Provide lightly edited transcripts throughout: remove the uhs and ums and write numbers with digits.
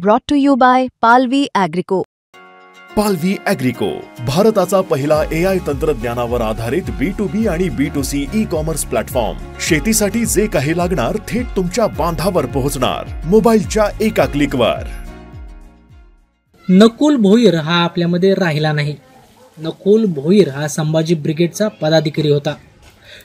Brought to you by Palvi Agrico. पालवी ॲग्रिको, भारताचा पहिला AI तंत्रज्ञानावर आधारित B2B आणि B2C ई-कॉमर्स प्लॅटफॉर्म. शेतीसाठी जे काही लागणार थेट तुमच्या बांधावर पोहोचणार, मोबाईलच्या एका क्लिकवर. नकुल भोईर हा आपल्यामध्ये राहिला नाही. नकुल भोईर हा संभाजी ब्रिगेडचा पदाधिकारी होता.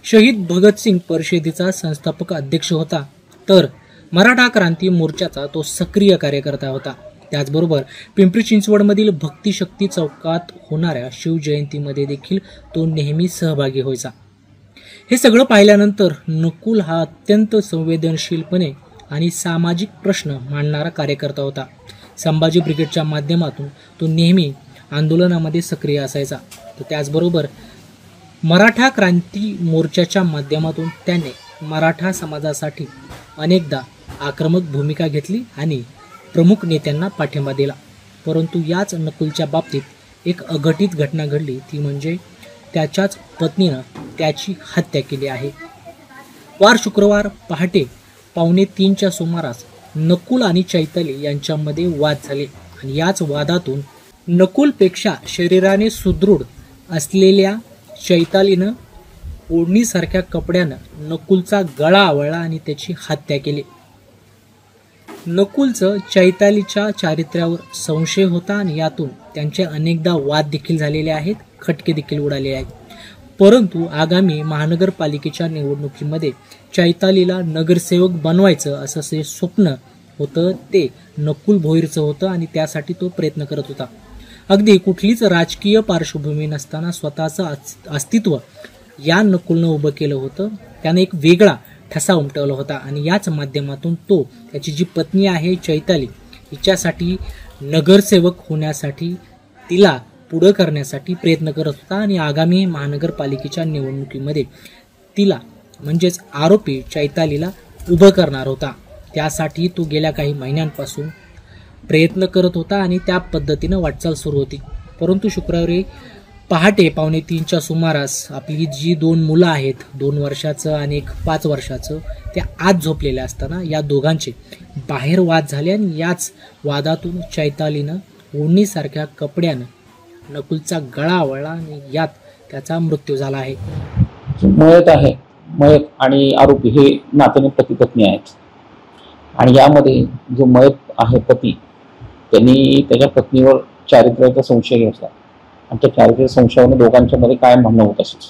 शहीद भगतसिंग परिषदेचा संस्थापक अध्यक्ष होता. तर मराठा क्रांती मोर्चाचा तो सक्रिय कार्यकर्ता होता. त्याचबरोबर पिंपरी चिंचवडमधील भक्तिशक्ती चौकात होणाऱ्या शिवजयंतीमध्ये देखील तो नेहमी सहभागी व्हायचा. हे सगळं पाहिल्यानंतर नकुल हा अत्यंत संवेदनशीलपणे आणि सामाजिक प्रश्न मांडणारा कार्यकर्ता होता. संभाजी ब्रिगेडच्या माध्यमातून तो नेहमी आंदोलनामध्ये सक्रिय असायचा. तर त्याचबरोबर मराठा क्रांती मोर्चाच्या माध्यमातून त्याने मराठा समाजासाठी अनेकदा आक्रमक भूमिका घेतली आणि प्रमुख नेत्यांना पाठिंबा दिला. परंतु याच नकुलच्या बाबतीत एक अघटित घटना घडली, ती म्हणजे त्याच्याच पत्नीनं त्याची हत्या केली आहे. वार शुक्रवार पहाटे 2:45च्या सुमारास नकुल आणि चैताली यांच्यामध्ये वाद झाले आणि याच वादातून नकुलपेक्षा शरीराने सुदृढ असलेल्या चैतालीनं ओढणीसारख्या कपड्यानं नकुलचा गळा आवळला आणि त्याची हत्या केली. नकुलचं चैतालीच्या चारित्र्यावर संशय होता आणि यातून त्यांचे अनेकदा वाद देखील झालेले आहेत, खटके देखील उडाले आहेत. परंतु आगामी महानगरपालिकेच्या निवडणुकीमध्ये चैतालीला नगरसेवक बनवायचं असं जे स्वप्न होतं ते नकुल भोईरचं होतं आणि त्यासाठी तो प्रयत्न करत होता. अगदी कुठलीच राजकीय पार्श्वभूमी नसताना स्वतःचं अस्तित्व या नकुलनं उभं केलं होतं. त्याने एक वेगळा ठसा उमटवला होता आणि याच माध्यमातून तो त्याची जी पत्नी आहे चैताली हिच्यासाठी नगरसेवक होण्यासाठी, तिला पुढं करण्यासाठी प्रयत्न करत होता आणि आगामी महानगरपालिकेच्या निवडणुकीमध्ये तिला म्हणजेच आरोपी चैतालीला उभं करणार होता. त्यासाठी तो गेल्या काही महिन्यांपासून प्रयत्न करत होता आणि त्या पद्धतीनं वाटचाल सुरू होती. परंतु शुक्रवारी पहाटे 2:45च्या सुमारास आपली जी 2 मुलं आहेत, 2 वर्षाचं आणि 5 वर्षाचं, ते आत झोपलेले असताना या दोघांचे बाहेर वाद झाले आणि याच वादातून चैतालीनं ओढणीसारख्या कपड्यानं नकुलचा गळा आवळला आणि यात त्याचा मृत्यू झाला आहे. मयत आहे, मयत आणि आरोपी हे नात्याने पती पत्नी आहेत आणि यामध्ये जो मयत आहे पती, त्यांनी त्याच्या पत्नीवर चारित्र्याचा संशय घेतला आणि त्या चारित्र्य संशयाने दोघांच्या मध्ये काय म्हणणं होत असेल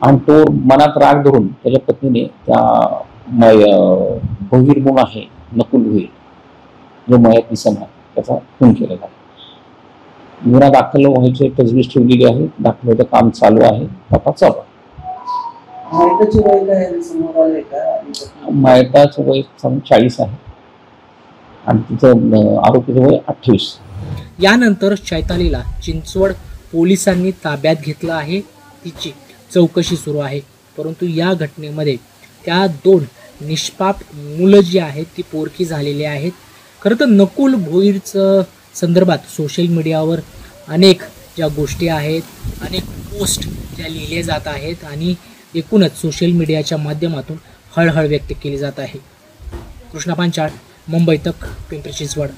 आणि तो मनात राग धरून त्याच्या पत्नीने त्या भोईर म्हणून आहे नकुल भोईर जो मयत निसम आहे त्याचा खून केलेला आहे. गुन्हा दाखल व्हायची तजवीज ठेवलेली आहे. दाखल व्हायचं काम चालू आहे. तपास चालू आहे. मयताचं वय 40 आहे आणि तिचं आरोपीचं वय 28. यानंतर चैतालीला चिंचवड पोलिसांनी ताब्यात घेतलं आहे. तिची चौकशी सुरू आहे. परंतु या घटनेमध्ये त्या 2 निष्पाप मुलं जी आहेत ती पोरकी झालेली आहेत. खरं तर नकुल भोईरचं संदर्भात सोशल मीडियावर अनेक ज्या गोष्टी आहेत, अनेक पोस्ट ज्या लिहिले जात आहेत आणि एकूणच सोशल मीडियाच्या माध्यमातून हळहळ व्यक्त केली जात आहे. कृष्णा पांचाळ, मुंबई तक, पिंपरी चिंचवड.